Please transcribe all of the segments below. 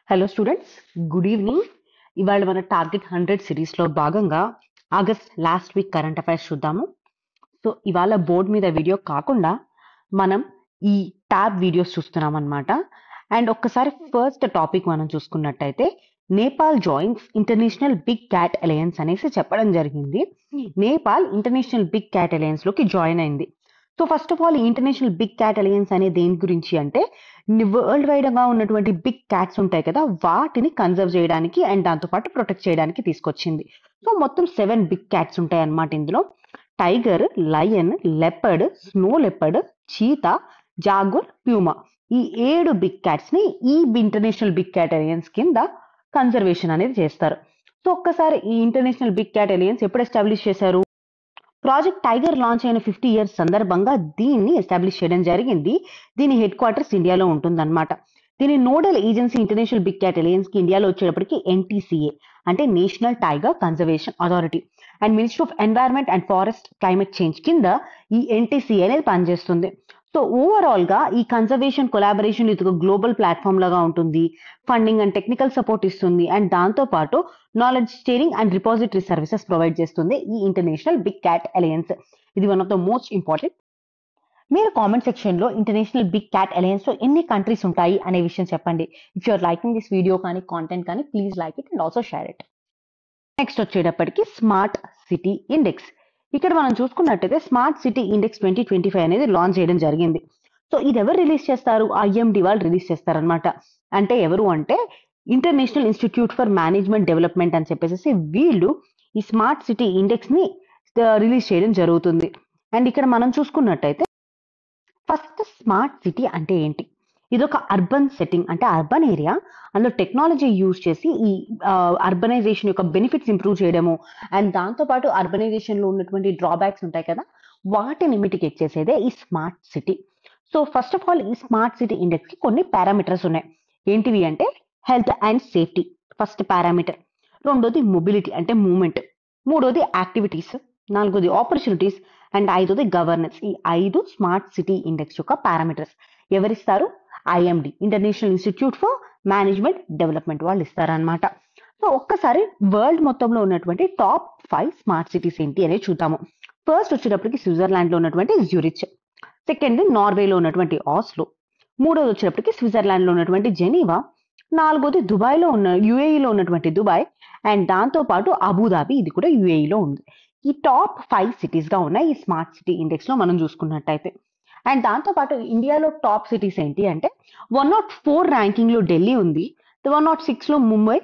Hello students, good evening. ఇవాళ మన target 100 సిరీస్లో భాగంగా August last week current affairs చూద్దాము. సో ఇవాళ బోర్డ్ మీద వీడియో కాకుండా మనం ఈ ట్యాబ్ వీడియోస్ చూస్తున్నాం అనమాట. అండ్ ఒక్కసారి ఫస్ట్ టాపిక్ మనం చూసుకున్నట్టయితే Nepal joins international big cat alliance అనేసి చెప్పడం జరిగింది. Nepal international big cat alliance లోకి జాయిన్ అయింది. సో ఫస్ట్ ఆఫ్ ఆల్ ఈ ఇంటర్నేషనల్ బిగ్ క్యాట్ అలయన్స్ అనే దేని గురించి అంటే వరల్డ్ వైడ్ గా ఉన్నటువంటి బిగ్ క్యాట్స్ ఉంటాయి కదా, వాటిని కన్జర్వ్ చేయడానికి అండ్ దాంతో పాటు ప్రొటెక్ట్ చేయడానికి తీసుకొచ్చింది. సో మొత్తం 7 బిగ్ క్యాట్స్ ఉంటాయి అన్నమాట. ఇందులో tiger, lion, leopard, snow leopard, cheetah, jaguar, puma, ఈ 7 బిగ్ క్యాట్స్ ని ఈ ఇంటర్నేషనల్ బిగ్ క్యాట్ అలయన్స్ కింద కన్జర్వేషన్ అనేది చేస్తారు. సో ఒక్కసారి ఈ ఇంటర్నేషనల్ బిగ్ క్యాట్ అలయన్స్ ఎప్పుడు ఎస్టాబ్లిష్ చేశారు? ప్రాజెక్ట్ టైగర్ లాంచ్ అయిన 50 ఇయర్స్ సందర్భంగా దీన్ని ఎస్టాబ్లిష్ చేయడం జరిగింది. దీని హెడ్ క్వార్టర్స్ ఇండియాలో ఉంటుందన్నమాట. దీని nodal agency international big cat alliance కి ఇండియాలో వచ్చేటప్పటికి ఎన్టీసీఏ అంటే national tiger conservation authority and ministry of environment and forest climate change కింద ఈ ఎన్టీసీఏ అనేది పనిచేస్తుంది. సో ఓవరాల్ గా ఈ కన్జర్వేషన్ కొలాబరేషన్ ఇది ఒక గ్లోబల్ ప్లాట్ఫామ్ లాగా ఉంటుంది. ఫండింగ్ అండ్ టెక్నికల్ సపోర్ట్ ఇస్తుంది అండ్ దాంతో పాటు knowledge sharing and repository services provide చేస్తుంది ఈ ఇంటర్నేషనల్ బిగ్ క్యాట్ అలయన్స్. ఇది one of the most important. మీరు కామెంట్ సెక్షన్ లో ఇంటర్నేషనల్ బిగ్ క్యాట్ అలయన్స్ లో ఎన్ని కంట్రీస్ ఉంటాయి అనే విషయం చెప్పండి. If you're liking this video కానీ కాంటెంట్ కానీ please like it and also share it. Next వచ్చేటప్పటికి స్మార్ట్ సిటీ ఇండెక్స్. ఇక్కడ మనం చూసుకున్నట్టయితే స్మార్ట్ సిటీ ఇండెక్స్ 2025 అనేది లాంచ్ చేయడం జరిగింది. సో ఇది ఎవరు రిలీజ్ చేస్తారు? ఐఎండి వాళ్ళు రిలీజ్ చేస్తారనమాట. అంటే ఎవరు అంటే international institute for management development అని చెప్పేసి వీళ్ళు ఈ స్మార్ట్ సిటీ ఇండెక్స్ ని రిలీజ్ చేయడం జరుగుతుంది. అండ్ ఇక్కడ మనం చూసుకున్నట్టయితే ఫస్ట్ స్మార్ట్ సిటీ అంటే ఏంటి? ఇది ఒక అర్బన్ సెట్టింగ్, అంటే అర్బన్ ఏరియా, అందులో టెక్నాలజీ యూజ్ చేసి ఈ అర్బనైజేషన్ యొక్క బెనిఫిట్స్ ఇంప్రూవ్ చేయడము అండ్ దాంతో పాటు అర్బనైజేషన్ లో ఉన్నటువంటి డ్రాబ్యాక్స్ ఉంటాయి కదా, వాటిని మిటిగేట్ చేసేదే ఈ smart city. So first of all ఈ స్మార్ట్ సిటీ ఇండెక్స్ కి కొన్ని పారామీటర్స్ ఉన్నాయి. ఏంటివి అంటే health and safety first parameter, రెండోది మొబిలిటీ అంటే మూవ్మెంట్, మూడోది యాక్టివిటీస్, నాలుగోది ఆపర్చునిటీస్ అండ్ ఐదోది గవర్నెన్స్. ఈ 5 స్మార్ట్ సిటీ ఇండెక్స్ యొక్క పారామీటర్స్ ఎవరిస్తారు? IMD international institute for management development వాళ్ళు ఇస్తారనమాట. సో ఒక్కసారి వరల్డ్ మొత్తంలో ఉన్నటువంటి టాప్ 5 స్మార్ట్ సిటీస్ ఏంటి అనేది చూద్దాము. ఫస్ట్ వచ్చేటప్పటికి స్విట్జర్లాండ్ లో ఉన్నటువంటి జ్యూరిచ్, సెకండ్ నార్వేలో ఉన్నటువంటి ఆస్లో, మూడోది వచ్చేటప్పటికి స్విట్జర్లాండ్ లో ఉన్నటువంటి జెనీవా, నాలుగోది దుబాయ్లో ఉన్న యుఏఈలో ఉన్నటువంటి దుబాయ్ అండ్ దాంతో పాటు అబుదాబి, ఇది కూడా యుఏఈలో ఉంది. ఈ టాప్ 5 సిటీస్ గా ఉన్నాయి ఈ స్మార్ట్ సిటీ ఇండెక్స్ లో మనం చూసుకున్నట్టయితే. అండ్ దాంతో పాటు ఇండియాలో టాప్ సిటీస్ ఏంటి అంటే 104 ర్యాంకింగ్ లో ఢిల్లీ ఉంది, 106 లో ముంబై,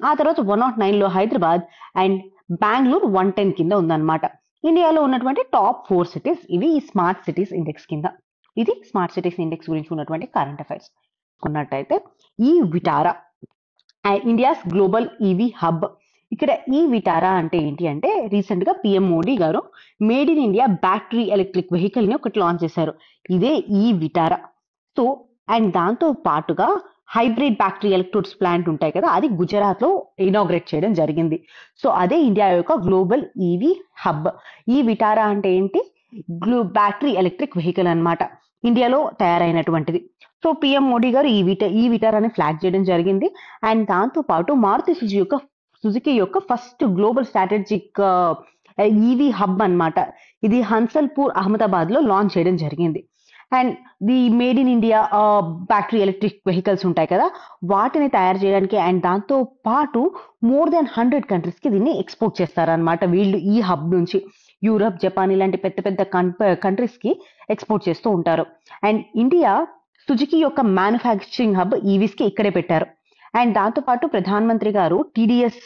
ఆ తర్వాత 109 లో హైదరాబాద్ అండ్ బెంగళూరు 110 కింద ఉందన్నమాట. ఇండియాలో ఉన్నటువంటి టాప్ 4 సిటీస్ ఇవి ఈ స్మార్ట్ సిటీస్ ఇండెక్స్ కింద. ఇది స్మార్ట్ సిటీస్ ఇండెక్స్ గురించి ఉన్నటువంటి కరెంట్ అఫైర్స్. ఉన్నట్టయితే ఈ Vitara India's global EV hub. ఇక్కడ ఈ విటారా అంటే ఏంటి అంటే రీసెంట్ గా పిఎం మోడీ గారు made in India battery electric vehicle ని ఒకటి లాంచ్ చేశారు. ఇదే ఈ విటారా. సో అండ్ దాంతో పాటుగా హైబ్రిడ్ బ్యాటరీ ఎలక్ట్రోడ్స్ ప్లాంట్ ఉంటాయి కదా, అది గుజరాత్ లో ఇనాగ్రేట్ చేయడం జరిగింది. సో అదే ఇండియా యొక్క గ్లోబల్ ఈవీ హబ్. ఈ విటారా అంటే ఏంటి? బ్యాటరీ ఎలక్ట్రిక్ వెహికల్ అన్నమాట, ఇండియాలో తయారైనటువంటిది. సో పిఎం మోడీ గారు ఈ విటారాని ఫ్లాగ్ చేయడం జరిగింది. అండ్ దాంతో పాటు మారుతి సుజుకి యొక్క first global strategic EV hub అన్నమాట. ఇది హన్సల్పూర్ అహ్మదాబాద్ లో లాంచ్ చేయడం జరిగింది. And the made in India battery electric vehicles ఉంటాయి కదా, వాటిని తయారు చేయడానికి అండ్ దాంతో పాటు మోర్ దెన్ 100 కంట్రీస్ కి దీన్ని ఎక్స్పోర్ట్ చేస్తారనమాట వీళ్ళు ఈ హబ్ నుంచి. యూరప్, జపాన్ ఇలాంటి పెద్ద పెద్ద కంట్రీస్ కి ఎక్స్పోర్ట్ చేస్తూ ఉంటారు. అండ్ ఇండియా సుజుకి యొక్క మ్యానుఫ్యాక్చరింగ్ హబ్ ఈవీస్ కి ఇక్కడే పెట్టారు. అండ్ దాంతో పాటు ప్రధాన మంత్రి గారు TDS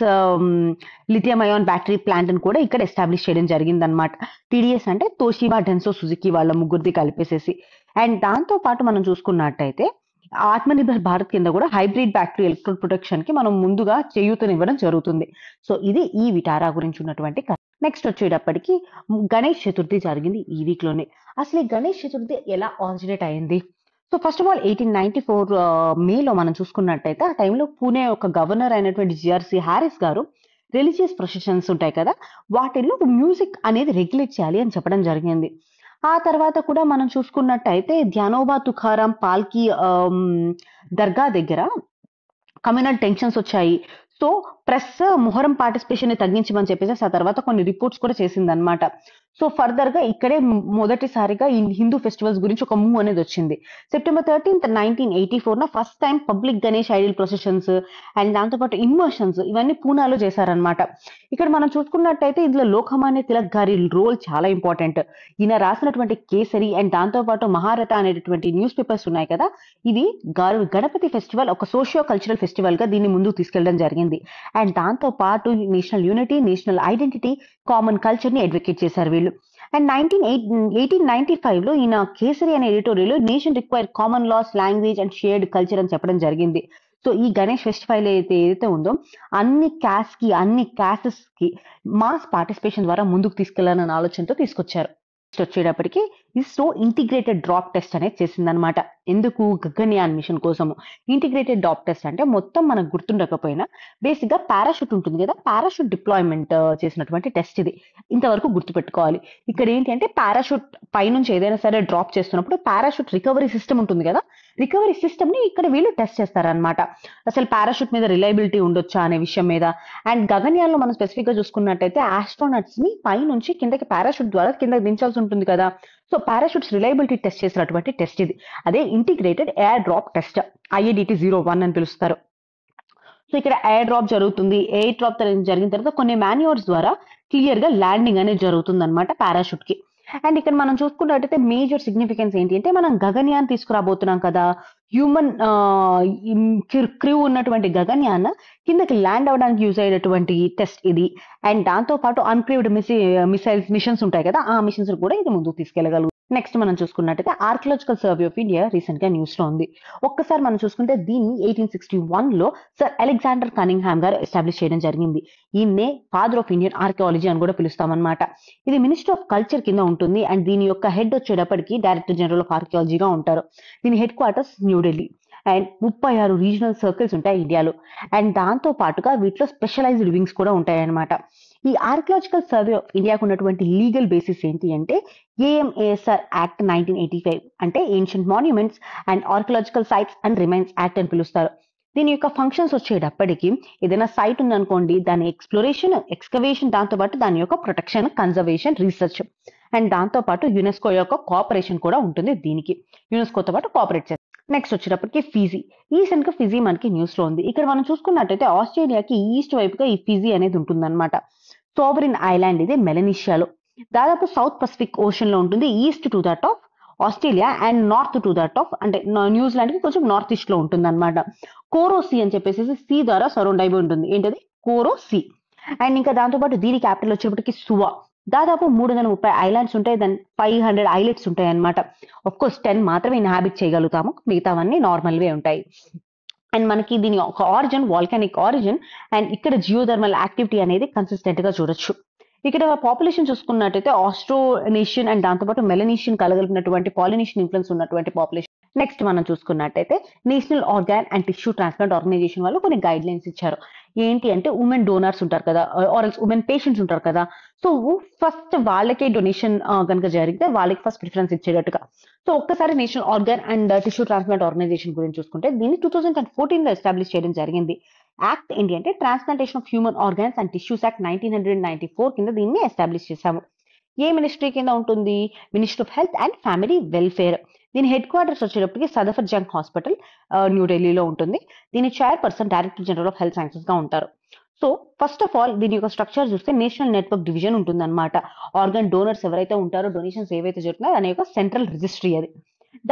lithium ion battery plant ని కూడా ఇక్కడ ఎస్టాబ్లిష్ చేయడం జరిగిందనమాట. టీడీఎస్ అంటే తోషిబా డెన్సో సుజుకి వాళ్ళ ముగ్గురిది కలిపేసేసి. అండ్ దాంతో పాటు మనం చూసుకున్నట్టయితే ఆత్మనిర్భర్ భారత్ కింద కూడా హైబ్రిడ్ బ్యాటరీ ఎలక్ట్రిక్ ప్రొటెక్షన్ కి మనం ముందుగా చేయూతనివ్వడం జరుగుతుంది. సో ఇది ఈ విటారా గురించి ఉన్నటువంటి కథ. నెక్స్ట్ వచ్చేటప్పటికి గణేష్ చతుర్థి జరిగింది ఈ వీక్ లోనే. అసలు ఈ గణేష్ చతుర్థి ఎలా ఆరిజినేట్ అయింది? సో ఫస్ట్ ఆఫ్ ఆల్ 1894 మేలో మనం చూసుకున్నట్టయితే ఆ టైంలో పూణే ఒక గవర్నర్ అయినటువంటి జిఆర్సి హారిస్ గారు రిలీజియస్ ప్రొసెషన్స్ ఉంటాయి కదా, వాటిల్లో మ్యూజిక్ అనేది రెగ్యులేట్ చేయాలి అని చెప్పడం జరిగింది. ఆ తర్వాత కూడా మనం చూసుకున్నట్టయితే ధ్యానోబా తుకారాం పాల్కి దర్గా దగ్గర కమ్యూనల్ టెన్షన్స్ వచ్చాయి. సో ప్రెస్ మొహరం పార్టిసిపేషన్ ని తగ్గించమని చెప్పేసి ఆ తర్వాత కొన్ని రిపోర్ట్స్ కూడా చేసిందనమాట. సో ఫర్దర్ గా ఇక్కడే మొదటిసారిగా ఈ హిందూ ఫెస్టివల్స్ గురించి ఒక మూవ్ అనేది వచ్చింది. September 13th 1984 first time public Ganesh Idol processions and దాంతోపాటు ఇమోషన్స్ ఇవన్నీ పూనాలో చేశారనమాట. ఇక్కడ మనం చూసుకున్నట్టయితే ఇందులో లోకమాన్య తిలక్ గారి రోల్ చాలా ఇంపార్టెంట్. ఈయన రాసినటువంటి కేసరి అండ్ దాంతోపాటు మహారథ అనేటటువంటి న్యూస్ పేపర్స్ ఉన్నాయి కదా, ఇది గణపతి ఫెస్టివల్ ఒక సోషియో కల్చరల్ ఫెస్టివల్ గా దీన్ని ముందుకు తీసుకెళ్లడం జరిగింది. అండ్ దాంతో పాటు national unity, national identity, common culture ని అడ్వకేట్ చేశారు వీళ్ళు. అండ్ 1895 ఈయన కేసరి అనే editorial nation require common laws, language and shared culture అని చెప్పడం జరిగింది. సో ఈ గణేష్ ఫెస్టివల్ ఏదైతే ఉందో అన్ని క్యాస్టెస్ కి మాస్ పార్టిసిపేషన్ ద్వారా ముందుకు తీసుకెళ్లాలన్న ఆలోచనతో తీసుకొచ్చారు. వచ్చేటప్పటికి ఇస్రో ఇంటిగ్రేటెడ్ డ్రాప్ టెస్ట్ అనేది చేసిందనమాట. ఎందుకు? గగన్యాన్ మిషన్ కోసము. ఇంటిగ్రేటెడ్ డ్రాప్ టెస్ట్ అంటే మొత్తం మనకు గుర్తుండకపోయినా బేసిక్ గా పారాషూట్ ఉంటుంది కదా, పారాషూట్ డిప్లాయ్మెంట్ చేసినటువంటి టెస్ట్ ఇది. ఇంతవరకు గుర్తుపెట్టుకోవాలి. ఇక్కడ ఏంటి అంటే పారాషూట్ పైనుంచి ఏదైనా సరే డ్రాప్ చేస్తున్నప్పుడు పారాషూట్ రికవరీ సిస్టమ్ ఉంటుంది కదా, రికవరీ సిస్టమ్ ని ఇక్కడ వీళ్ళు టెస్ట్ చేస్తారనమాట. అసలు పారాషూట్ మీద రిలయబిలిటీ ఉండొచ్చా అనే విషయం మీద. అండ్ గగన్యాన్ లో మనం స్పెసిఫిక్ గా చూసుకున్నట్టయితే ఆస్ట్రోనట్స్ ని పై నుంచి కిందకి పారాషూట్ ద్వారా కిందకి దించాల్సి ఉంటుంది కదా. సో పారాషూట్స్ రిలయబిలిటీ టెస్ట్ చేసినటువంటి టెస్ట్ ఇది. అదే integrated air drop test, IADT-01 అని పిలుస్తారు. సో ఇక్కడ ఎయిర్ డ్రాప్ జరుగుతుంది. ఎయిర్ డ్రాప్ జరిగిన తర్వాత కొన్ని మాన్యూవర్స్ ద్వారా క్లియర్ గా ల్యాండింగ్ అనేది జరుగుతుంది అనమాట పారాషూట్ కి. అండ్ ఇక్కడ మనం చూసుకున్నట్టయితే మేజర్ సిగ్నిఫికెన్స్ ఏంటి అంటే మనం గగన్యాన్ తీసుకురాబోతున్నాం కదా, హ్యూమన్ క్రూ ఉన్నటువంటి గగన్యాన్ కిందకి ల్యాండ్ అవడానికి యూజ్ అయ్యేటటువంటి టెస్ట్ ఇది. అండ్ దాంతో పాటు అన్క్రీవ్డ్ మిసైల్స్ మిషన్స్ ఉంటాయి కదా, ఆ మిషన్స్ కూడా ఇది ముందుకు తీసుకెళ్లగలరు. నెక్స్ట్ మనం చూసుకున్నట్టయితే archaeological survey of India recent గా న్యూస్ లో ఉంది. ఒక్కసారి మనం చూసుకుంటే దీన్ని 1861 లో సర్ అలెగ్జాండర్ కనింగ్హామ్ గారు ఎస్టాబ్లిష్ చేయడం జరిగింది. ఈయన్నే ఫాదర్ ఆఫ్ ఇండియన్ ఆర్కియాలజీ అని కూడా పిలుస్తామన్నమాట. ఇది మినిస్టర్ ఆఫ్ కల్చర్ కింద ఉంటుంది. అండ్ దీని యొక్క హెడ్ వచ్చేటప్పటికి డైరెక్టర్ జనరల్ ఆఫ్ ఆర్కియాలజీగా ఉంటారు. దీని head quarters New Delhi. And 36 regional circles ఉంటాయి ఇండియాలో. అండ్ దాంతో పాటుగా వీటిలో స్పెషలైజ్డ్ వింగ్స్ కూడా ఉంటాయి అన్నమాట. ఈ ఆర్కియలాజికల్ సర్వే ఆఫ్ ఇండియాకు ఉన్నటువంటి లీగల్ బేసిస్ ఏంటి అంటే AMASR యాక్ట్ 1985, అంటే ancient monuments and archaeological sites and remains act అని పిలుస్తారు. దీని యొక్క ఫంక్షన్స్ వచ్చేటప్పటికి ఏదైనా సైట్ ఉందనుకోండి, దాని ఎక్స్ప్లోరేషన్, ఎక్స్కవేషన్, దాంతో పాటు దాని యొక్క ప్రొటెక్షన్, కన్జర్వేషన్, రీసెర్చ్ అండ్ దాంతో పాటు యునెస్కో యొక్క కోఆపరేషన్ కూడా ఉంటుంది. దీనికి యునెస్కోతో పాటు కోఆపరేట్ చేస్తారు. నెక్స్ట్ వచ్చేటప్పటికి ఫిజీ. రీసెంట్ గా ఫిజీ మనకి న్యూస్ లో ఉంది. ఇక్కడ మనం చూసుకున్నట్టయితే ఆస్ట్రేలియాకి ఈస్ట్ వైపుగా ఈ ఫిజీ అనేది ఉంటుందన్నమాట. సోవరిన్ ఐలాండ్ ఇది మెలనీషియాలో. దాదాపు సౌత్ పసిఫిక్ ఓషన్ లో ఉంటుంది. East to that of Australia and north to that of అంటే న్యూజిలాండ్ కి కొంచెం నార్త్ ఈస్ట్ లో ఉంటుంది అనమాట. కోరో సీ అని చెప్పేసి సీ ద్వారా సరౌండ్ అయిపోయి ఉంటుంది. ఏంటది? కోరో సీ. అండ్ ఇంకా దాంతో పాటు దీని క్యాపిటల్ వచ్చేటప్పటికి సువా. దాదాపు 330 ఐలాండ్స్ ఉంటాయి. దాని 500 ఐలెట్స్ ఉంటాయి అనమాట. ఆఫ్ కోర్స్ 10 మాత్రమే ఇన్హాబిట్ చేయగలుగుతాము, మిగతావన్నీ నార్మల్ వే ఉంటాయి. అండ్ మనకి దీని ఒక ఆరిజిన్ వాల్కానిక్ ఆరిజిన్. అండ్ ఇక్కడ జియోథర్మల్ యాక్టివిటీ అనేది కన్సిస్టెంట్ గా చూడొచ్చు. ఇక్కడ పాపులేషన్ చూసుకున్నట్టయితే ఆస్ట్రోనేషియన్ అండ్ దాంతోపాటు మెలనీషియన్ కలగలిపినటువంటి పాలినేషియన్ ఇన్ఫ్లుయెన్స్ ఉన్నటువంటి పాపులేషన్. నెక్స్ట్ మనం చూసుకున్నట్టయితే national organ and tissue transplant organisation వాళ్ళు కొన్ని గైడ్ లైన్స్ ఇచ్చారు. ఏంటి అంటే ఉమెన్ డోనర్స్ ఉంటారు కదా, ఆర్ ఉమెన్ పేషెంట్స్ ఉంటారు కదా, సో ఫస్ట్ వాళ్ళకే డొనేషన్ కనుక జరిగితే వాళ్ళకి ఫస్ట్ ప్రిఫరెన్స్ ఇచ్చేటట్టుగా. సో ఒక్కసారి national organ and tissue transplant organisation గురించి చూసుకుంటే దీన్ని 2014 లో ఎస్టాబ్లిష్ చేయడం జరిగింది. యాక్ట్ ఏంటి అంటే transplantation of human organs and tissues act 1994 కింద దీన్ని ఎస్టాబ్లిష్ చేశాము. ఏ మినిస్ట్రీ కింద ఉంటుంది? Ministry of health and family welfare. దీని హెడ్ క్వార్టర్స్ వచ్చేటప్పటికి సదఫర్ జంగ్ హాస్పిటల్ న్యూఢిల్లీలో ఉంటుంది. దీని chairperson director general of health sciences గా ఉంటారు. సో ఫస్ట్ ఆఫ్ ఆల్ దీని యొక్క స్ట్రక్చర్ చూస్తే నేషనల్ నెట్వర్క్ డివిజన్ ఉంటుంది అనమాట. ఆర్గన్ డోనర్స్ ఎవరైతే ఉంటారో, డొనేషన్స్ ఏవైతే జరుగుతున్నాయో దాని యొక్క సెంట్రల్ రిజిస్ట్రీ అది.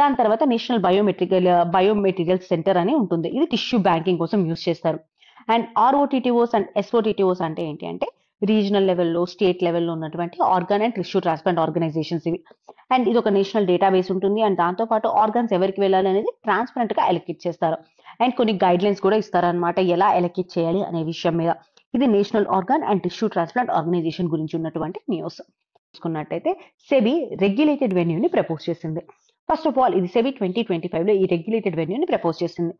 దాని తర్వాత నేషనల్ బయోమెటీరియల్ సెంటర్ అని ఉంటుంది. ఇది టిష్యూ బ్యాంకింగ్ కోసం యూజ్ చేస్తారు. అండ్ ROTTOs అండ్ SOTTOs అంటే ఏంటి అంటే రీజనల్ లెవెల్లో, స్టేట్ లెవెల్లో ఉన్నటువంటి organ and tissue transplant organisations ఇవి. అండ్ ఇది ఒక నేషనల్ డేటాబేస్ ఉంటుంది. అండ్ దాంతో పాటు ఆర్గాన్స్ ఎవరికి వెళ్ళాలి అనేది ట్రాన్స్పరెంట్ గా ఎలక్ట్ చేస్తారు. అండ్ కొన్ని గైడ్ లైన్స్ కూడా ఇస్తారనమాట ఎలా ఎలక్ట్ చేయాలి అనే విషయం మీద. ఇది national organ and tissue transplant organisation గురించి ఉన్నటువంటి న్యూస్. చూసుకున్నట్టయితే సెబీ రెగ్యులేటెడ్ వెన్యూని ప్రపోజ్ చేసింది. ఫస్ట్ ఆఫ్ ఆల్ ఇది సెబీ 2025 లో ఈ రెగ్యులేటెడ్ వెన్యూని ప్రపోజ్ చేసింది.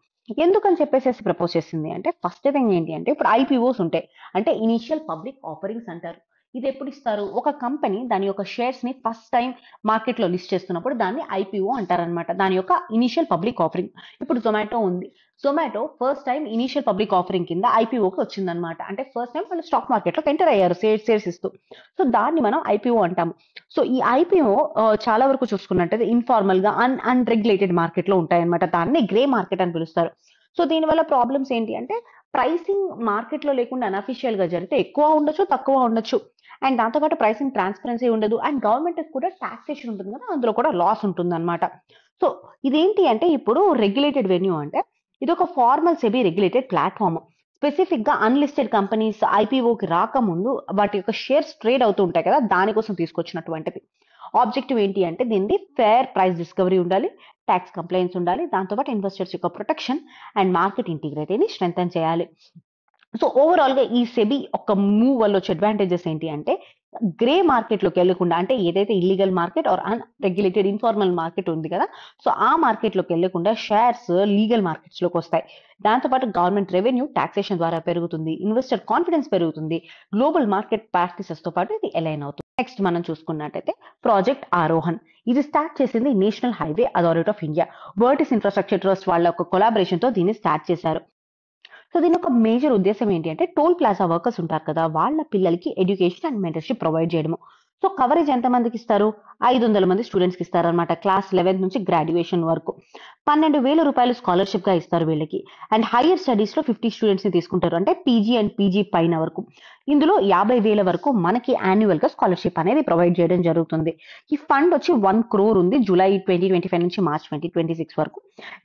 ఎందుకని చెప్పేసి ప్రపోజ్ చేసింది అంటే ఫస్ట్ థింగ్ ఏంటి అంటే ఇప్పుడు IPOs ఉంటాయి, అంటే ఇనిషియల్ పబ్లిక్ ఆఫరింగ్స్ అంటారు. ఇది ఎప్పుడు ఇస్తారు? ఒక కంపెనీ దాని యొక్క షేర్స్ ని ఫస్ట్ టైం మార్కెట్ లో లిస్ట్ చేస్తున్నప్పుడు దాన్ని ఐపీఓ అంటారనమాట. దాని యొక్క ఇనిషియల్ పబ్లిక్ ఆఫరింగ్. ఇప్పుడు జొమాటో ఉంది. Zomato first time initial public offering కింద ఐపీఓకి వచ్చిందనమాట. అంటే ఫస్ట్ టైం వాళ్ళు స్టాక్ మార్కెట్ లోకి ఎంటర్ అయ్యారు షేర్స్ ఇస్తూ. సో దాన్ని మనం ఐపీఓ అంటాము. సో ఈ ఐపీఓ చాలా వరకు చూసుకున్నట్టయితే ఇన్ఫార్మల్ గా అన్రెగ్యులేటెడ్ మార్కెట్ లో ఉంటాయన్నమాట. దాన్ని గ్రే మార్కెట్ అని పిలుస్తారు. సో దీనివల్ల ప్రాబ్లమ్స్ ఏంటి అంటే ప్రైసింగ్ మార్కెట్ లో లేకుండా అన్అఫిషియల్ గా జరిగితే ఎక్కువ ఉండొచ్చు, తక్కువ ఉండొచ్చు. అండ్ దాంతోపాటు ప్రైసింగ్ ట్రాన్స్పరెన్సీ ఉండదు. అండ్ గవర్నమెంట్ కూడా టాక్సేషన్ ఉంటుంది కదా, అందులో కూడా లాస్ ఉంటుంది అనమాట. సో ఇదేంటి అంటే ఇప్పుడు రెగ్యులేటెడ్ వెన్యూ అంటే ఇది ఒక formal SEBI regulated platform. Specific గా అన్లిస్టెడ్ కంపెనీస్ ఐపీఓకి రాకముందు వాటి యొక్క షేర్స్ ట్రేడ్ అవుతూ ఉంటాయి కదా, దానికోసం తీసుకొచ్చినటువంటిది. ఆబ్జెక్టివ్ ఏంటి అంటే దీనిది ఫేర్ ప్రైస్ డిస్కవరీ ఉండాలి, ట్యాక్స్ కంప్లైంట్స్ ఉండాలి, దాంతోపాటు ఇన్వెస్టర్స్ యొక్క ప్రొటెక్షన్ అండ్ మార్కెట్ ఇంటిగ్రిటీని స్ట్రెంథెన్ చేయాలి. సో ఓవరాల్ గా ఈ సెబీ ఒక మూవ్ వల్ల వచ్చే అడ్వాంటేజెస్ ఏంటి అంటే గ్రే మార్కెట్ లోకి వెళ్లకుండా, అంటే ఏదైతే illegal market or unregulated informal market ఉంది కదా, సో ఆ మార్కెట్ లోకి వెళ్లకుండా షేర్స్ లీగల్ మార్కెట్స్ లోకి వస్తాయి. దాంతోపాటు గవర్నమెంట్ రెవెన్యూ టాక్సేషన్ ద్వారా పెరుగుతుంది, ఇన్వెస్టర్ కాన్ఫిడెన్స్ పెరుగుతుంది, గ్లోబల్ మార్కెట్ ప్రాక్టీసెస్ తో పాటు ఇది అలైన్ అవుతుంది. నెక్స్ట్ మనం చూసుకున్నట్టయితే ప్రాజెక్ట్ ఆరోహన్. ఇది స్టార్ట్ చేసింది national highway authority of India. Vertis infrastructure trust వాళ్ళ ఒక కొలాబరేషన్ తో దీన్ని స్టార్ట్ చేశారు. సో దీని ఒక మేజర్ ఉద్దేశం ఏంటి అంటే టోల్ ప్లాజా వర్కర్స్ ఉంటారు కదా, వాళ్ళ పిల్లలకి ఎడ్యుకేషన్ అండ్ మెంటర్షిప్ ప్రొవైడ్ చేయడము. సో కవరేజ్ ఎంత మందికి ఇస్తారు? 500 మంది స్టూడెంట్స్ కి ఇస్తారనమాట. క్లాస్ 11 నుంచి గ్రాడ్యుయేషన్ వరకు 12,000 రూపాయలు స్కాలర్షిప్ గా ఇస్తారు వీళ్ళకి. అండ్ హైయర్ స్టడీస్ లో 50 స్టూడెంట్స్ ని తీసుకుంటారు, అంటే పీజీ అండ్ పీజీ పైన వరకు. ఇందులో 50,000 వరకు మనకి యాన్యువల్ గా స్కాలర్షిప్ అనేది ప్రొవైడ్ చేయడం జరుగుతుంది. ఈ ఫండ్ వచ్చి 1 crore ఉంది జూలై 2025 నుంచి మార్చ్ 2026 వరకు.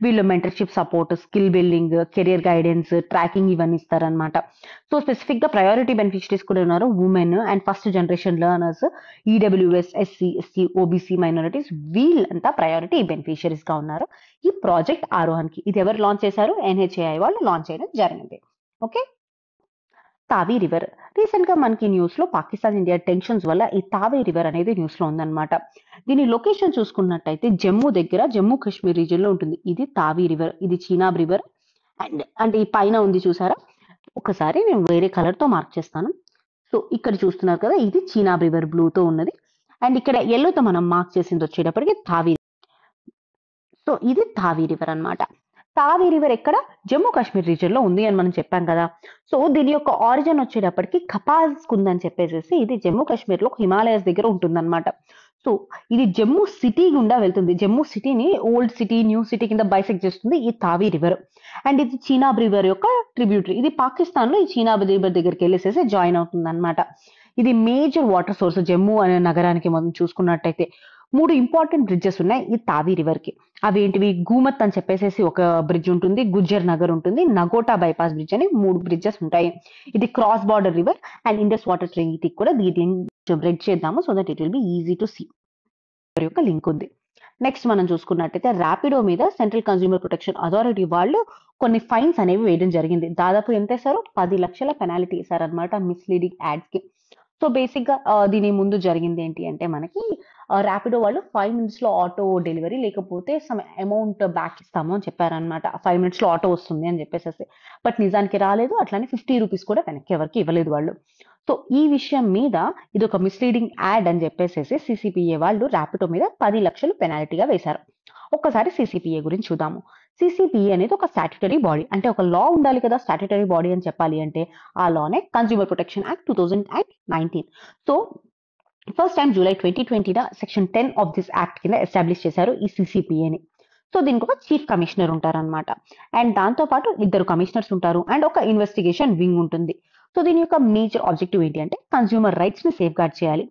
వీళ్ళు mentorship support, skill building, career guidance, tracking ఇవన్నీ ఇస్తారనమాట. సో స్పెసిఫిక్ గా ప్రయారిటీ బెనిఫిషరీస్ కూడా ఉన్నారు, women and first generation learners, EWS, SC, ST, OBC minorities, వీళ్ళంతా ప్రయారిటీ బెనిఫిషరీస్ గా ఉన్నారు ఈ ప్రాజెక్ట్ ఆరోహన్ కి. ఇది ఎవరు లాంచ్ చేశారు? ఎన్హెచ్ఏఐ వాళ్ళు లాంచ్ చేయడం జరిగింది. ఓకే. తావీ రివర్. రీసెంట్ గా మనకి న్యూస్ లో పాకిస్తాన్ ఇండియా టెన్షన్స్ వల్ల ఈ తావీ రివర్ అనేది న్యూస్ లో ఉందన్నమాట. దీని లొకేషన్ చూసుకున్నట్టయితే జమ్మూ దగ్గర, జమ్మూ కాశ్మీర్ రీజియన్ లో ఉంటుంది. ఇది తావీ రివర్, ఇది చీనాబ్ రివర్. అండ్ అంటే ఈ పైన ఉంది చూసారా, ఒకసారి నేను వేరే కలర్ తో మార్క్ చేస్తాను. సో ఇక్కడ చూస్తున్నారు కదా, ఇది చీనాబ్ రివర్ బ్లూ తో ఉన్నది. అండ్ ఇక్కడ yellow తో మనం మార్క్ చేసింది వచ్చేటప్పటికి తావీ. సో ఇది తావీ రివర్ అన్నమాట. తావీ రివర్ ఎక్కడ? జమ్మూ కాశ్మీర్ రీజియన్ లో ఉంది అని మనం చెప్పాం కదా. సో దీని యొక్క ఆరిజిన్ వచ్చేటప్పటికి కపాస్ కుంద్ అని చెప్పేసి ఇది జమ్మూ కాశ్మీర్ లో హిమాలయస్ దగ్గర ఉంటుందన్నమాట. సో ఇది జమ్మూ సిటీ గుండా వెళ్తుంది. జమ్మూ సిటీని ఓల్డ్ సిటీ, న్యూ సిటీ కింద బైసెక్ట్ చేస్తుంది ఈ తావీ రివర్. అండ్ ఇది చీనాబ్ రివర్ యొక్క ట్రిబ్యూటరీ. ఇది పాకిస్తాన్ లో ఈ చీనాబ్ రివర్ దగ్గరికి వెళ్ళేసేసి జాయిన్ అవుతుంది అనమాట. ఇది మేజర్ వాటర్ సోర్స్ జమ్మూ అనే నగరానికి. మనం చూసుకున్నట్టయితే 3 ఇంపార్టెంట్ బ్రిడ్జెస్ ఉన్నాయి ఈ తావీ రివర్ కి. అవి ఏంటివి? గూమత్ అని చెప్పేసి ఒక బ్రిడ్జ్ ఉంటుంది, గుజ్జర్ నగర్ ఉంటుంది, నగోటా బైపాస్ బ్రిడ్జ్ అని 3 బ్రిడ్జెస్ ఉంటాయి. ఇది cross border river and Indus water ట్రీటీకి కూడా దీన్ని బ్రిడ్జ్ చేద్దాము so that it will be easy to see యొక్క లింక్ ఉంది. నెక్స్ట్ మనం చూసుకున్నట్టయితే ర్యాపిడో మీద సెంట్రల్ కన్స్యూమర్ ప్రొటెక్షన్ అథారిటీ వాళ్ళు కొన్ని ఫైన్స్ అనేవి వేయడం జరిగింది. దాదాపు ఎంత వేశారు? 10 లక్షల పెనాల్టీ వేశారనమాట మిస్లీడింగ్ యాడ్స్ కి. సో బేసిక్ గా దీని ముందు జరిగింది ఏంటి అంటే మనకి ర్యాపిడో వాళ్ళు 5 minutes లో ఆటో డెలివరీ లేకపోతే సమ్ అమౌంట్ బ్యాక్ ఇస్తాము అని చెప్పారనమాట. 5 minutes లో ఆటో వస్తుంది అని చెప్పేసి. బట్ నిజానికి రాలేదు. అట్లానే 50 రూపీస్ కూడా వెనక్కి ఎవరికి ఇవ్వలేదు వాళ్ళు. సో ఈ విషయం మీద ఇది ఒక మిస్లీడింగ్ యాడ్ అని చెప్పేసి సిసిపిఏ వాళ్ళు ర్యాపిడో మీద 10 లక్షలు పెనాల్టీగా వేశారు. ఒక్కసారి సిసిపిఏ గురించి చూద్దాము. సిసిపిఏ అనేది ఒక స్టాట్యుటరీ బాడీ, అంటే ఒక లా ఉండాలి కదా స్టాట్యుటరీ బాడీ అని చెప్పాలి అంటే. ఆ లానే consumer protection act 2019. So first time July 2020 section 10 of this act కింద ఎస్టాబ్లిష్ చేశారు ఈ సిసిపిఏని. సో దీనికి ఒక చీఫ్ కమిషనర్ ఉంటారనమాట. అండ్ దాంతో పాటు 2 కమిషనర్స్ ఉంటారు అండ్ ఒక ఇన్వెస్టిగేషన్ వింగ్ ఉంటుంది. సో దీని యొక్క మేజర్ ఆబ్జెక్టివ్ ఏంటి అంటే కన్స్యూమర్ రైట్స్ ని సేఫ్ గార్డ్ చేయాలి.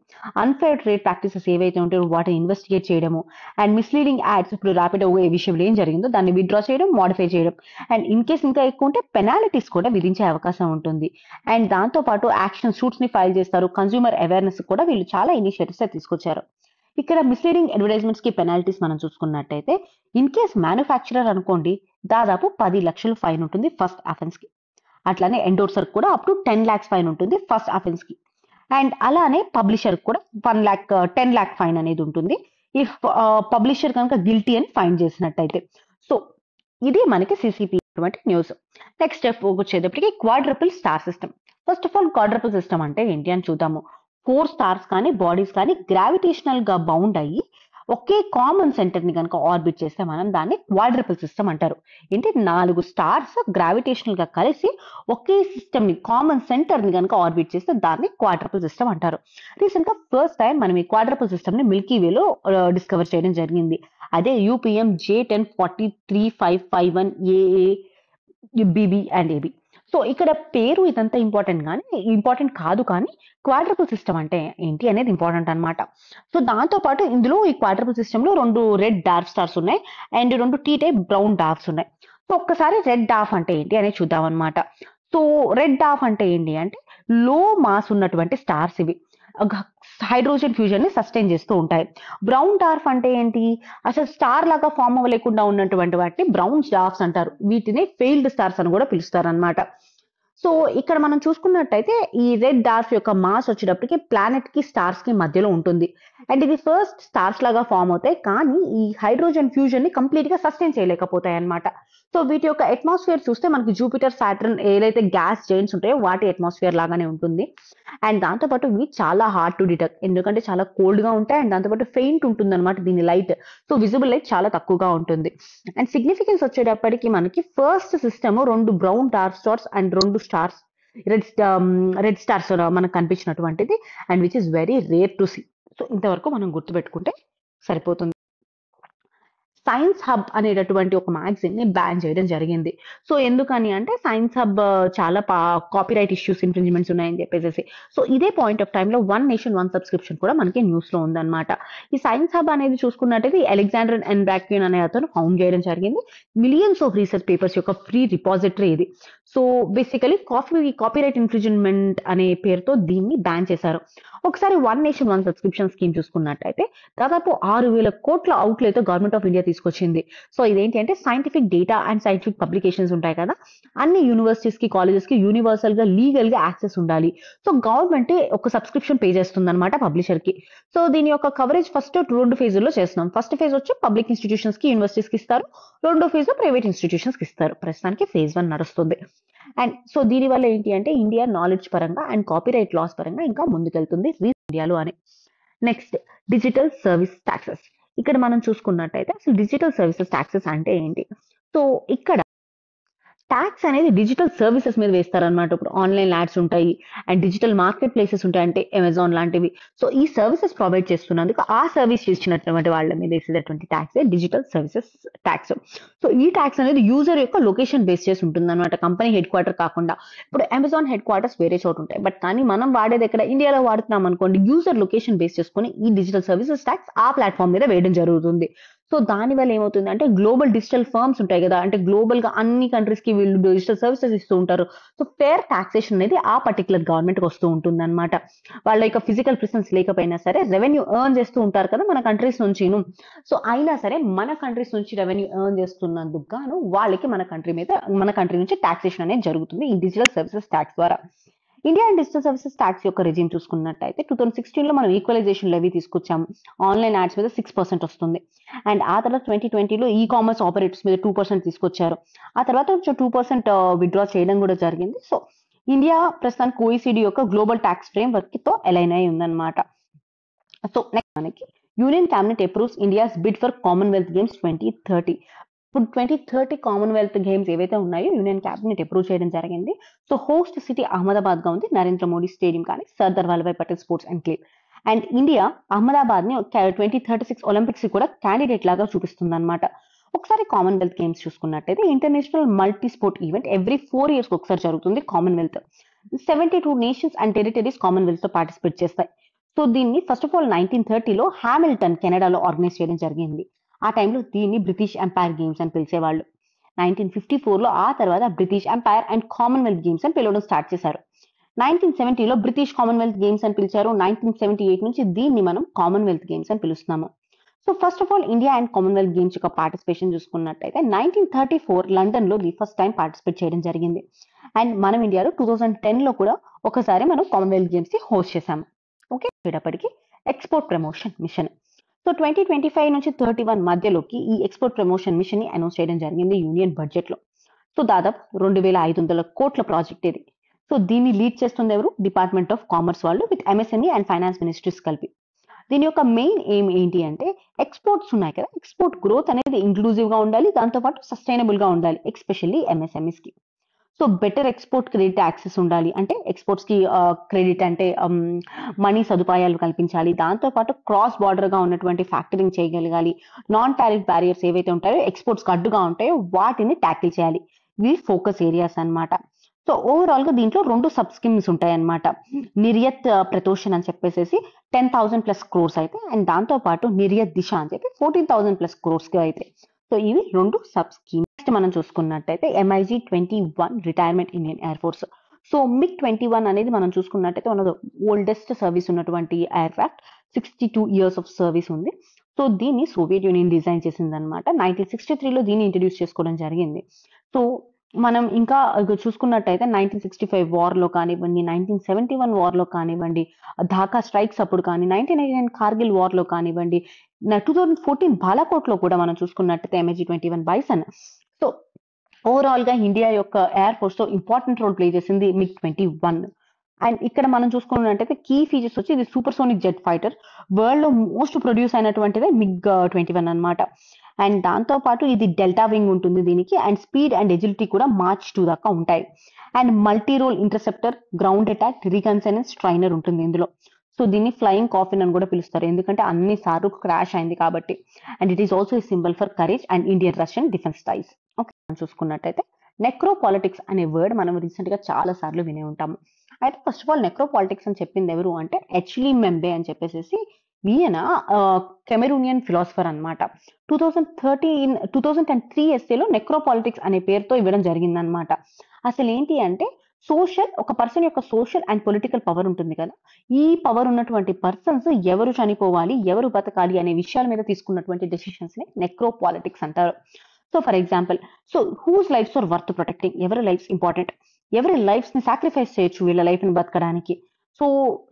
అన్ఫేర్ ట్రేడ్ ప్రాక్టీసెస్ ఏవైతే ఉంటాయో వాటిని ఇన్వెస్టిగేట్ చేయడము. అండ్ మిస్లీడింగ్ యాడ్స్, ఇప్పుడు ర్యాపిడో ఏ విషయంలో ఏం జరిగిందో దాన్ని విత్డ్రా చేయడం, మోడిఫై చేయడం. అండ్ ఇన్ కేస్ ఇంకా ఎక్కువ ఉంటే పెనాల్టీస్ కూడా విధించే అవకాశం ఉంటుంది. అండ్ దాంతో పాటు యాక్షన్ సూట్స్ ని ఫైల్ చేస్తారు. కన్స్యూమర్ అవేర్నెస్ కూడా వీళ్ళు చాలా ఇనిషియేటివ్స్ తీసుకొచ్చారు. ఇక్కడ మిస్లీడింగ్ అడ్వర్టైజ్మెంట్స్ కి పెనాల్టీస్ మనం చూసుకున్నట్టయితే ఇన్ కేస్ మ్యానుఫ్యాక్చరర్ అనుకోండి, దాదాపు 10 లక్షలు ఫైన్ ఉంటుంది ఫస్ట్ అఫెన్స్ కి. అట్లానే ఎండోర్సర్ కూడా అప్ టు 10 lakhs ఫైన్ ఉంటుంది ఫస్ట్ అఫెన్స్ కి. అండ్ అలానే పబ్లిషర్ కూడా 10 lakh ఫైన్ అనేది ఉంటుంది ఇఫ్ పబ్లిషర్ కనుక గిల్టీ అని ఫైన్ చేసినట్టయితే. సో ఇది మనకి సిసిపి న్యూస్. నెక్స్ట్ స్టెప్ వచ్చేటప్పటికి quadruple star system. First of all quadruple system అంటే ఏంటి అని చూద్దాము. 4 స్టార్స్ కానీ బాడీస్ కానీ గ్రావిటేషనల్ గా బౌండ్ అయ్యి ఒకే కామన్ సెంటర్ ని కనుక ఆర్బిట్ చేస్తే మనం దాన్ని క్వాడ్రపుల్ సిస్టమ్ అంటారు. ఏంటి 4 స్టార్స్ గ్రావిటేషనల్ గా కలిసి ఒకే సిస్టమ్ ని కామన్ సెంటర్ ని కనుక ఆర్బిట్ చేస్తే దాన్ని క్వాడ్రపుల్ సిస్టమ్ అంటారు. రీసెంట్ గా ఫస్ట్ టైం మనం ఈ క్వాడ్రపుల్ సిస్టమ్ ని మిల్కీ వేలో డిస్కవర్ చేయడం జరిగింది. అదే UPM J10435551 AA BB and AB. So ఇక్కడ పేరు ఇదంతా ఇంపార్టెంట్ కాదు, కానీ క్వాడ్రపుల్ సిస్టమ్ అంటే ఏంటి అనేది ఇంపార్టెంట్ అన్నమాట. సో దాంతో పాటు ఇందులో ఈ క్వాడ్రపుల్ సిస్టమ్ లో 2 రెడ్ డార్క్ స్టార్స్ ఉన్నాయి and 2 T type brown dwarfs ఉన్నాయి. సో ఒక్కసారి రెడ్ డార్క్ అంటే ఏంటి అనేది చూద్దాం అనమాట. సో రెడ్ డార్క్ అంటే ఏంటి అంటే లో మాస్ ఉన్నటువంటి స్టార్స్ ఇవి హైడ్రోజన్ ఫ్యూజన్ ని సస్టైన్ చేస్తూ ఉంటాయి. బ్రౌన్ డార్క్ అంటే ఏంటి, అసలు స్టార్ లాగా ఫామ్ అవ్వలేకుండా ఉన్నటువంటి వాటిని బ్రౌన్ డార్క్స్ అంటారు. వీటిని ఫెయిల్డ్ స్టార్స్ అని కూడా పిలుస్తారు అనమాట. సో ఇక్కడ మనం చూసుకున్నట్టయితే ఈ రెడ్ డార్క్ యొక్క మాస్ వచ్చేటప్పటికి ప్లానెట్ కి స్టార్స్ కి మధ్యలో ఉంటుంది అండ్ ఇది ఫస్ట్ స్టార్స్ లాగా ఫామ్ అవుతాయి, కానీ ఈ హైడ్రోజన్ ఫ్యూజన్ ని కంప్లీట్ గా సస్టైన్ చేయలేకపోతాయి అనమాట. సో వీటి యొక్క అట్మాస్ఫియర్ చూస్తే మనకి జూపిటర్, సాటర్న్ ఏదైతే గ్యాస్ జైంట్స్ ఉంటాయో వాటి అట్మాస్ఫియర్ లాగానే ఉంటుంది. అండ్ దాంతోపాటు ఇవి చాలా హార్డ్ టు డిటెక్ట్, ఎందుకంటే చాలా కోల్డ్ గా ఉంటాయి అండ్ దాంతోపాటు ఫెయింట్ ఉంటుంది అనమాట దీని లైట్. సో విజిబుల్ లైట్ చాలా తక్కువగా ఉంటుంది. అండ్ సిగ్నిఫికెన్స్ వచ్చేటప్పటికి మనకి first system 2 brown dark stars and 2 stars red stars మనకు కనిపించినటువంటిది and which is very rare to see. So ఇంతవరకు మనం గుర్తుపెట్టుకుంటే సరిపోతుంది. సైన్స్ హబ్ అనేటటువంటి ఒక మ్యాగజైన్ ని బ్యాన్ చేయడం జరిగింది. సో ఎందుకని అంటే సైన్స్ హబ్ చాలా కాపీరైట్ ఇష్యూస్, ఇన్ఫ్రింజ్మెంట్స్ ఉన్నాయని చెప్పేసి. సో ఇదే పాయింట్ ఆఫ్ టైమ్ లో వన్ నేషన్ వన్ సబ్స్క్రిప్షన్ కూడా మనకి న్యూస్ లో ఉందన్నమాట. ఈ సైన్స్ హబ్ అనేది చూసుకున్నట్టయితే అలెగ్జాండర్ అండ్ బ్రాక్విన్ అనే అతను ఫౌండ్ చేయడం జరిగింది. మిలియన్స్ ఆఫ్ రీసెర్చ్ పేపర్స్ యొక్క ఫ్రీ రిపాజిటరీ ఇది. సో బేసికలీ కాపీరైట్ ఇన్ఫ్రింజ్మెంట్ అనే పేరుతో దీన్ని బ్యాన్ చేశారు. ఒకసారి one nation one subscription scheme చూసుకున్నట్టయితే దాదాపు 6,000 కోట్ల అవుట్లే తో గవర్నమెంట్ ఆఫ్ ఇండియా తీసుకొచ్చింది. సో ఇదేంటి అంటే scientific data and scientific publications ఉంటాయి కదా, అన్ని యూనివర్సిటీస్ కి కాలేజెస్ కి యూనివర్సల్ గా లీగల్ గా యాక్సెస్ ఉండాలి. సో గవర్నమెంట్ ఒక సబ్స్క్రిప్షన్ పే చేస్తుంది అనమాట పబ్లిషర్ కి. సో దీని యొక్క కవరేజ్ ఫస్ట్ 2 ఫేజుల్లో చేస్తున్నాం. ఫస్ట్ ఫేజ్ వచ్చి పబ్లిక్ ఇన్స్టిట్యూషన్స్ కి, యూనివర్సిటీస్ కి ఇస్తారు. రెండో ఫేజ్ లో ప్రైవేట్ ఇన్స్టిట్యూషన్స్ కి ఇస్తారు. ప్రస్తుతానికి ఫేజ్ 1 నడుస్తుంది. అండ్ సో దీని వల్ల ఏంటి అంటే ఇండియా నాలెడ్జ్ పరంగా అండ్ కాపీరైట్ లాస్ పరంగా ఇంకా ముందుకెళ్తుంది ఇండియాలో అని. Next digital service taxes. ఇక్కడ మనం చూసుకున్నట్టయితే అసలు డిజిటల్ సర్వీసెస్ ట్యాక్సెస్ అంటే ఏంటి? సో ఇక్కడ ట్యాక్స్ అనేది డిజిటల్ సర్వీసెస్ మీద వేస్తారనమాట. ఇప్పుడు ఆన్లైన్ యాడ్స్ ఉంటాయి అండ్ డిజిటల్ మార్కెట్ ప్లేసెస్ ఉంటాయి, అంటే అమెజాన్ లాంటివి. సో ఈ సర్వీసెస్ ప్రొవైడ్ చేస్తున్నందుకు ఆ సర్వీస్ చేసినటువంటి వాళ్ళ మీద వేసేటటువంటి tax digital services tax. So ఈ ట్యాక్స్ అనేది యూజర్ యొక్క లొకేషన్ బేస్ చేసి ఉంటుంది అనమాట, కంపెనీ హెడ్ క్వార్టర్ కాకుండా. ఇప్పుడు అమెజాన్ హెడ్ క్వార్టర్స్ వేరే చోటు ఉంటాయి, బట్ కానీ మనం వాడేది ఎక్కడ ఇండియాలో వాడుతున్నాం అనుకోండి, యూజర్ లొకేషన్ బేస్ చేసుకుని ఈ డిజిటల్ సర్వీసెస్ ట్యాక్స్ ఆ ప్లాట్ఫామ్ మీద వేయడం జరుగుతుంది. సో దాని వల్ల ఏమవుతుంది అంటే గ్లోబల్ డిజిటల్ ఫర్మ్స్ ఉంటాయి కదా, అంటే గ్లోబల్ గా అన్ని కంట్రీస్ కి వీళ్ళు డిజిటల్ సర్వీసెస్ ఇస్తూ ఉంటారు. సో ఫేర్ టాక్సేషన్ అనేది ఆ పర్టికులర్ గవర్నమెంట్ కి వస్తూ ఉంటుంది అనమాట. వాళ్ళ యొక్క ఫిజికల్ ప్రెసెన్స్ లేకపోయినా సరే రెవెన్యూ ఎర్న్ చేస్తూ ఉంటారు కదా మన కంట్రీస్ నుంచి. సో అయినా సరే మన కంట్రీస్ నుంచి రెవెన్యూ ఎర్న్ చేస్తున్నందుకు గాను వాళ్ళకి మన కంట్రీ నుంచి టాక్సేషన్ అనేది జరుగుతుంది ఈ డిజిటల్ సర్వీసెస్ ట్యాక్స్ ద్వారా. India and digital services tax యొక్క రెజ్యూమ్ చూసుకున్నట్టయితే 2016 లో మనం ఈక్వలైజేషన్ లెవీ తీసుకొచ్చాము. ఆన్లైన్ యాడ్స్ మీద 6% వస్తుంది. అండ్ ఆ తర్వాత 2020లో ఈ కామర్స్ ఆపరేటర్స్ మీద 2% తీసుకొచ్చారు. ఆ తర్వాత కొంచెం 2% విత్డ్రా చేయడం కూడా జరిగింది. సో ఇండియా ప్రస్తుతానికి OECD యొక్క గ్లోబల్ ట్యాక్స్ ఫ్రేమ్ వర్క్ తో అలైన్ అయి ఉందన్నమాట. సో నెక్స్ట్ మనకి union cabinet approves India's bid for Commonwealth Games 2030. ఇప్పుడు 2030 కామన్వెల్త్ గేమ్స్ ఏవైతే ఉన్నాయో యూనియన్ క్యాబినెట్ అప్రూవ్ చేయడం జరిగింది. సో హోస్ట్ సిటీ అహ్మదాబాద్ గా ఉంది, నరేంద్ర మోడీ స్టేడియం కానీ Sardar Vallabhbhai Patel sports enclave. And India Ahmedabad ని 2036 ఒలింపిక్స్ కూడా క్యాండిడేట్ లాగా చూపిస్తుంది అనమాట. ఒకసారి కామన్వెల్త్ గేమ్స్ చూసుకున్నట్టయితే international multi sport event every 4 years ఒకసారి జరుగుతుంది Commonwealth. 72 nations and territories Commonwealth లో పార్టిసిపేట్ చేస్తాయి. సో దీన్ని ఫస్ట్ ఆఫ్ ఆల్ 1930లో హామిల్టన్ కెనడాలో ఆర్గనైజ్ చేయడం జరిగింది. ఆ టైంలో దీన్ని బ్రిటిష్ ఎంపైర్ గేమ్స్ అని పిలిచేవాళ్ళు. 1954లో ఆ తర్వాత British empire and Commonwealth games అని పిలవడం స్టార్ట్ చేశారు. 1970లో బ్రిటిష్ కామన్వెల్త్ గేమ్స్ అని పిలిచారు. 1978 నుంచి దీన్ని మనం కామన్వెల్త్ గేమ్స్ అని పిలుస్తున్నాము. So first of all India and Commonwealth games యొక్క పార్టిసిపేషన్ చూసుకున్నట్టయితే 1934 లండన్ లో ది ఫస్ట్ టైం పార్టిసిపేట్ చేయడం జరిగింది. అండ్ మనం ఇండియాలో 2010లో కూడా ఒకసారి మనం కామన్వెల్త్ గేమ్స్ ని హోస్ట్ చేశాము. ఓకే, వచ్చేటప్పటికి ఎక్స్పోర్ట్ ప్రమోషన్ మిషన్. సో 2025 నుంచి 31 మధ్యలోకి ఈ ఎక్స్పోర్ట్ ప్రమోషన్ మిషన్ ని అనౌన్స్ చేయడం జరిగింది యూనియన్ బడ్జెట్ లో. సో దాదాపు 2,500 కోట్ల ప్రాజెక్ట్ ఇది. సో దీన్ని లీడ్ చేస్తుంది ఎవరు? డిపార్ట్మెంట్ ఆఫ్ కామర్స్ వాళ్ళు with MSME and finance ministries కలిపి. దీని యొక్క మెయిన్ ఎయిమ్ ఏంటి అంటే ఎక్స్పోర్ట్స్ ఉన్నాయి కదా, ఎక్స్పోర్ట్ గ్రోత్ అనేది ఇంక్లూజివ్ గా ఉండాలి, దాంతోపాటు సస్టైనబుల్ గా ఉండాలి, ఎస్పెషల్లీ ఎంఎస్ఎంఈస్ కి. So better export credit access ఉండాలి, అంటే ఎక్స్పోర్ట్స్ కి క్రెడిట్ అంటే మనీ సదుపాయాలు కల్పించాలి, దాంతోపాటు క్రాస్ బార్డర్ గా ఉన్నటువంటి ఫ్యాక్టరింగ్ చేయగలగాలి, నాన్ టారిఫ్ బ్యారియర్స్ ఏవైతే ఉంటాయో ఎక్స్పోర్ట్స్ కి అడ్డుగా ఉంటాయో వాటిని ట్యాకిల్ చేయాలి. ఇవి ఫోకస్ ఏరియాస్ అన్నమాట. సో ఓవరాల్ గా దీంట్లో 2 సబ్ స్కీమ్స్ ఉంటాయి అన్నమాట. నిర్యత్ ప్రతోషన్ అని చెప్పేసి 10,000+ క్రోర్స్ అయితే, అండ్ దాంతో పాటు నిర్యత్ దిశ అని చెప్పి 14,000+ క్రోర్స్ కి అయితే. సో ఇవి 2 సబ్ స్కీమ్. నెక్స్ట్ మనం చూసుకున్నట్టయితే MiG-21 retirement Indian air force. So MiG-21 అనేది మనం చూసుకున్నట్టయితే one of the oldest service ఉన్నటువంటి ఎయిర్క్రాఫ్ట్, 62 years ఆఫ్ సర్వీస్ ఉంది. సో దీన్ని సోవియట్ యూనియన్ డిజైన్ చేసింది అనమాట. 1963లో దీన్ని ఇంట్రడ్యూస్ చేసుకోవడం జరిగింది. సో మనం ఇంకా చూసుకున్నట్టయితే 1965 వార్ లో కానివ్వండి, 1971 వార్ లో కానివ్వండి, ఢాకా స్ట్రైక్స్ అప్పుడు కానీ, 1989 కార్గిల్ వార్ లో కానివ్వండి, 2014 బాలాకోట్ లో కూడా మనం చూసుకున్నట్టయితే MiG-21 బైసన్. సో ఓవరాల్ గా ఇండియా యొక్క ఎయిర్ ఫోర్స్ తో ఇంపార్టెంట్ రోల్ ప్లే చేసింది MiG-21. అండ్ ఇక్కడ మనం చూసుకున్నట్టయితే కీ ఫీచర్స్ వచ్చి ఇది super sonic jet fighter, world లో మోస్ట్ ప్రొడ్యూస్ అయినటువంటిదే MiG-21 అన్నమాట. అండ్ దాంతో పాటు ఇది డెల్టా వింగ్ ఉంటుంది దీనికి, అండ్ స్పీడ్ అండ్ ఎజిలిటీ కూడా మార్చ్ 2 దాకా ఉంటాయి. And multi role interceptor, ground attack, reconnaissance trainer ఉంటుంది ఇందులో. సో దీన్ని ఫ్లయింగ్ కాఫిన్ అని కూడా పిలుస్తారు, ఎందుకంటే అన్ని సార్లు క్రాష్ అయింది కాబట్టి. And it is also a symbol for courage and Indian Russian defence ties. Okay, మనం చూసుకున్నట్టయితే నెక్రోపాలిటిక్స్ అనే వర్డ్ మనం రీసెంట్ గా చాలా సార్లు వినే ఉంటాము. అయితే ఫస్ట్ ఆఫ్ ఆల్ నెక్రోపాలిటిక్స్ అని చెప్పింది ఎవరు అంటే ఎచ్లీ మెంబే అని చెప్పేసి, ఈయన కెమెరూనియన్ ఫిలాసఫర్ అన్నమాట. 2003 ఎస్ఏలో నెక్రోపాలిటిక్స్ అనే పేరుతో ఇవ్వడం జరిగిందనమాట. అసలు ఏంటి అంటే ఒక పర్సన్ యొక్క సోషల్ అండ్ పొలిటికల్ పవర్ ఉంటుంది కదా, ఈ పవర్ ఉన్నటువంటి పర్సన్స్ ఎవరు చనిపోవాలి, ఎవరు బతకాలి అనే విషయాల మీద తీసుకున్నటువంటి డెసిషన్స్ ని నెక్రోపాలిటిక్స్ అంటారు. So for example, so whose lifes are worth protecting, ఎవరి లైఫ్స్ ఇంపార్టెంట్, ఎవరి లైఫ్స్ ని సాక్రిఫైస్ చేయొచ్చు వీళ్ళ లైఫ్ ని బతకడానికి. సో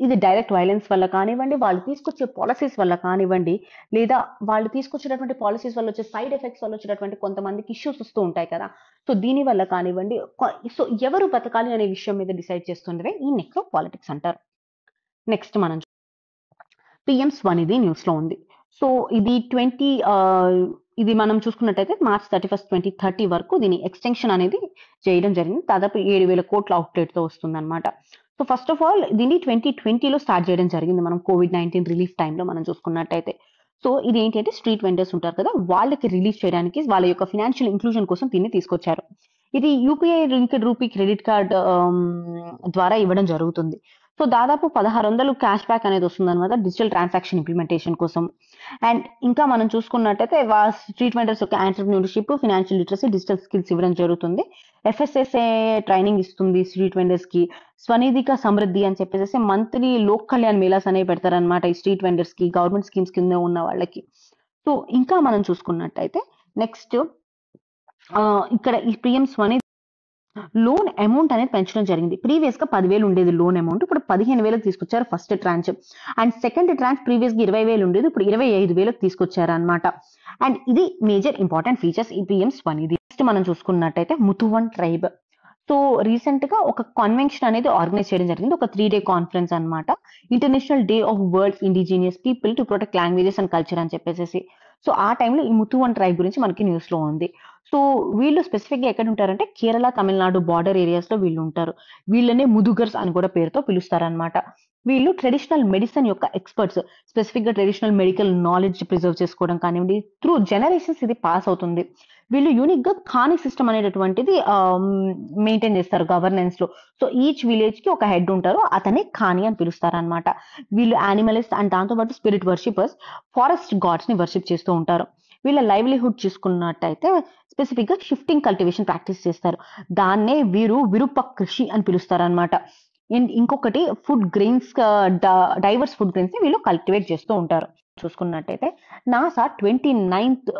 ఇది డైరెక్ట్ వైలెన్స్ వల్ల కానివ్వండి, వాళ్ళు తీసుకొచ్చే పాలసీస్ వల్ల కానివ్వండి, లేదా వాళ్ళు తీసుకొచ్చేటటువంటి పాలసీస్ వల్ల వచ్చే సైడ్ ఎఫెక్ట్స్ వల్ల వచ్చేటటువంటి కొంతమందికి ఇష్యూస్ వస్తూ ఉంటాయి కదా, సో దీని వల్ల కానివ్వండి, సో ఎవరు బతకాలి అనే విషయం మీద డిసైడ్ చేస్తుండేదే ఈ నెక్రో పాలిటిక్స్ అంటారు. నెక్స్ట్ మనం పిఎం స్వనిధి న్యూస్ లో ఉంది. సో ఇది మనం చూసుకున్నట్టయితే March 31, 2030 వరకు దీని ఎక్స్టెన్షన్ అనేది చేయడం జరిగింది. దాదాపు 7,000 కోట్ల అవుట్లెట్ తో వస్తుంది అనమాట. సో ఫస్ట్ ఆఫ్ ఆల్ దీన్ని 2020లో స్టార్ట్ చేయడం జరిగింది, మనం COVID-19 రిలీఫ్ టైంలో మనం చూసుకున్నట్టయితే. సో ఇది ఏంటి అంటే స్ట్రీట్ వెండర్స్ ఉంటారు కదా, వాళ్ళకి రిలీఫ్ చేయడానికి, వాళ్ళ యొక్క ఫినాన్షియల్ ఇంక్లూజన్ కోసం దీన్ని తీసుకొచ్చారు. ఇది UPI linked rupee credit card ద్వారా ఇవ్వడం జరుగుతుంది. సో దాదాపు 1,600 క్యాష్ బ్యాక్ అనేది వస్తుంది అనమాట డిజిటల్ ట్రాన్సాక్షన్ ఇంప్లిమెంటేషన్ కోసం. అండ్ ఇంకా మనం చూసుకున్నట్టయితే స్ట్రీట్ వెండర్స్ యొక్క entrepreneurship, financial literacy, digital skills ఇవ్వడం జరుగుతుంది. FSSA ట్రైనింగ్ ఇస్తుంది స్ట్రీట్ వెండర్స్ కి. స్వనిధిక సమృద్ధి అని చెప్పేసి మంత్లీ లోక్ కళ్యాణ్ మేళాస్ అనేవి పెడతారనమాట ఈ స్ట్రీట్ వెండర్స్ కి, గవర్నమెంట్ స్కీమ్స్ కింద ఉన్న వాళ్ళకి. సో ఇంకా మనం చూసుకున్నట్టయితే నెక్స్ట్ ఇక్కడ ఈ పిఎం స్వనిధి లోన్ అమౌంట్ అనేది పెంచడం జరిగింది. ప్రీవియస్ గా 10,000 ఉండేది లోన్ అమౌంట్, ఇప్పుడు 15,000 తీసుకొచ్చారు first tranche. And second tranche previous గా 20,000 ఉండేది, ఇప్పుడు 25,000 తీసుకొచ్చారు అనమాట. అండ్ ఇది మేజర్ ఇంపార్టెంట్ ఫీచర్స్ ఈ పిఎం స్వనిధి. నెక్స్ట్ మనం చూసుకున్నట్టయితే ముతువన్ ట్రైబ్. సో రీసెంట్ గా ఒక కన్వెన్షన్ అనేది ఆర్గనైజ్ చేయడం జరిగింది, ఒక 3 day కాన్ఫరెన్స్ అన్నమాట. International day of world indigenous people to protect languages and culture అని చెప్పేసి. సో ఆ టైంలో ఈ ముతువన్ ట్రైబ్ గురించి మనకి న్యూస్ లో ఉంది. సో వీళ్ళు స్పెసిఫిక్ గా ఎక్కడ ఉంటారంటే కేరళ, తమిళనాడు బార్డర్ ఏరియాస్ లో వీళ్ళు ఉంటారు. వీళ్ళనే ముదుగర్స్ అని కూడా పేరుతో పిలుస్తారనమాట. వీళ్ళు ట్రెడిషనల్ మెడిసిన్ యొక్క ఎక్స్పర్ట్స్. స్పెసిఫిక్ గా ట్రెడిషనల్ మెడికల్ నాలెడ్జ్ ప్రిజర్వ్ చేసుకోవడం కానివ్వండి, త్రూ జనరేషన్స్ ఇది పాస్ అవుతుంది. వీళ్ళు యూనిక్ గా ఖానీ సిస్టమ్ అనేటటువంటిది మెయింటైన్ చేస్తారు గవర్నెన్స్ లో. సో ఈచ్ విలేజ్ కి ఒక హెడ్ ఉంటారు, అతనే ఖానీ అని పిలుస్తారు అనమాట. వీళ్ళు యానిమలిస్ట్ అండ్ దాంతోపాటు స్పిరిట్ వర్షిపర్స్, ఫారెస్ట్ గాడ్స్ ని వర్షిప్ చేస్తూ ఉంటారు. వీళ్ళ లైవ్లీహుడ్ చూసుకున్నట్టయితే స్పెసిఫిక్ గా షిఫ్టింగ్ కల్టివేషన్ ప్రాక్టీస్ చేస్తారు. దాన్నే వీరు విరూప కృషి అని పిలుస్తారు అనమాట. ఇంకొకటి food grains, divorce food grains ని వీళ్ళు కల్టివేట్ చేస్తూ ఉంటారు. చూసుకున్నట్టయితే నాసా 29th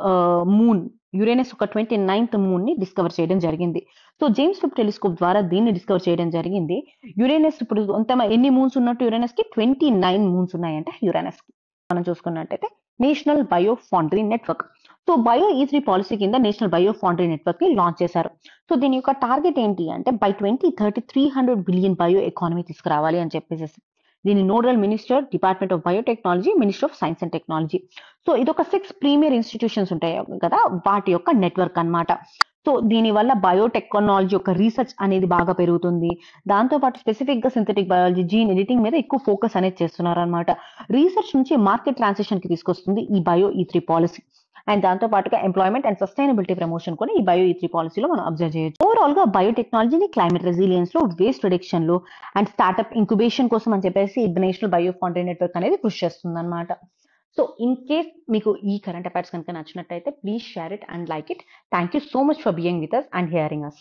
మూన్, యురేనస్ ఒక 29th మూన్ ని డిస్కవర్ చేయడం జరిగింది. సో జేమ్స్ వెబ్ టెలిస్కోప్ ద్వారా దీన్ని డిస్కవర్ చేయడం జరిగింది. యురేనస్ ఇప్పుడు ఎన్ని మూన్స్ ఉన్నట్టు యురేనస్ కి 29 మూన్స్ ఉన్నాయంటే యురేనస్ కి. మనం చూసుకున్నట్టయితే national bio foundry network. So bio E3 policy కింద నేషనల్ బయో ఫౌండరీ నెట్వర్క్ ని లాంచ్ చేశారు. సో దీని యొక్క టార్గెట్ ఏంటి అంటే బై 2030 300 బిలియన్ బయో ఎకానమీ తీసుకురావాలి అని చెప్పేసి. దీని nodal minister department of biotechnology, minister of science and technology. So ఇదొక 6 ప్రీమియర్ ఇన్స్టిట్యూషన్స్ ఉంటాయి కదా, వాటి యొక్క నెట్వర్క్ అన్నమాట. సో దీని వల్ల బయోటెక్నాలజీ యొక్క రీసెర్చ్ అనేది బాగా పెరుగుతుంది. దాంతో పాటు స్పెసిఫిక్ గా సింథటిక్ బయాలజీ, జీన్ ఎడిటింగ్ మీద ఎక్కువ ఫోకస్ అనేది చేస్తున్నారు అనమాట. రీసెర్చ్ నుంచి మార్కెట్ ట్రాన్సిషన్ కి తీసుకొస్తుంది ఈ బయో E3 పాలసీ. అండ్ దాంతో పాటుగా ఎంప్లాయ్మెంట్ అండ్ సస్టైనబిలిటీ ప్రమోషన్ కూడా ఈ బయో E3 పాలసీలో మనం అబ్జర్వ్ చేయొచ్చు. ఓవరాల్ గా బయోటెక్నాలజీని క్లైమేట్ రెసిలియన్స్ లో, వేస్ట్ రిడక్షన్ లో అండ్ స్టార్ట్అప్ ఇంక్యుబేషన్ కోసం అని చెప్పేసి నేషనల్ బయో ఫౌండరీ నెట్వర్క్ అనేది కృషి చేస్తుంది అనమాట. సో ఇన్ కేస్ మీకు ఈ కరెంట్ అఫైర్స్ కనుక నచ్చినట్టయితే please share it and like it. Thank you so much for being with us and hearing us.